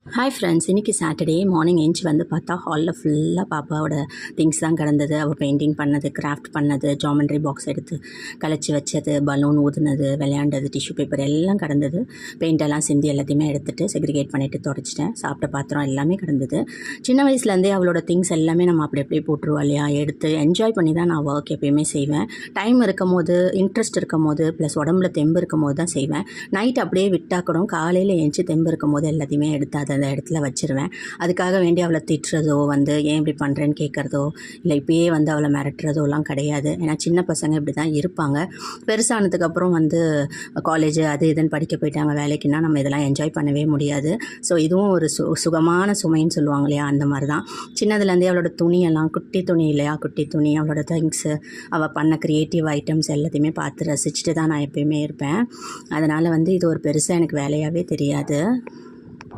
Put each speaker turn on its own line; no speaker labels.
Hi friends, இன்றைக்கி Saturday morning எழுந்துச்சி வந்து பார்த்தா ஹாலில் ஃபுல்லாக பாப்பாவோட திங்ஸ் தான் கிடந்தது. அவள் பெயிண்டிங் பண்ணது, கிராஃப்ட் பண்ணது, ஜாமெண்ட்ரி பாக்ஸ் எடுத்து கலைச்சி வச்சது, பலூன் ஊதுனது, விளையாண்டது, டிஷ்யூ பேப்பர் எல்லாம் கிடந்தது. பெயிண்டெல்லாம் சிந்தி எல்லாத்தையுமே எடுத்துகிட்டு செக்ரிகேட் பண்ணிவிட்டு தொடச்சிட்டேன். சாப்பிட்ட பாத்திரம் எல்லாமே கிடந்தது. சின்ன வயசுலேருந்தே அவளோட திங்ஸ் எல்லாமே நம்ம அப்படி அப்படியே போட்டுருவா இல்லையா, எடுத்து என்ஜாய் பண்ணி தான் நான் ஒர்க் எப்போயுமே செய்வேன். டைம் இருக்கும் போது, இன்ட்ரெஸ்ட் இருக்கும் போது, ப்ளஸ் உடம்புல தெம்பு இருக்கும் போது தான் செய்வேன். நைட் அப்படியே விட்டாக்கணும், காலையில் எழுந்துச்சி தெம்பு இருக்கும் போது எல்லாத்தையுமே எடுத்து அந்த இடத்துல வச்சுருவேன். அதுக்காக வேண்டி அவளை திட்டுறதோ ஏன் இப்படி பண்ணுறேன்னு கேட்குறதோ இல்லை இப்பயே அவளை மிரட்டுறதோலாம் கிடையாது. ஏன்னா சின்ன பசங்க இப்படி தான் இருப்பாங்க. பெருசானதுக்கப்புறம் காலேஜ் அது இதுன்னு படிக்க போயிட்டாங்க, வேலைக்குன்னா நம்ம இதெல்லாம் என்ஜாய் பண்ணவே முடியாது. ஸோ இதுவும் ஒரு சுகமான சுமைன்னு சொல்லுவாங்க இல்லையா, அந்த மாதிரி தான். சின்னதுலேருந்தே அவளோட துணியெல்லாம் குட்டி துணி இல்லையா, குட்டி துணி, அவளோட திங்ஸு, அவள் பண்ண க்ரியேட்டிவ் ஐட்டம்ஸ் எல்லாத்தையுமே பார்த்து ரசிச்சுட்டு தான் நான் எப்போயுமே இருப்பேன். அதனால் இது ஒரு பெருசாக எனக்கு வேலையாகவே தெரியாது.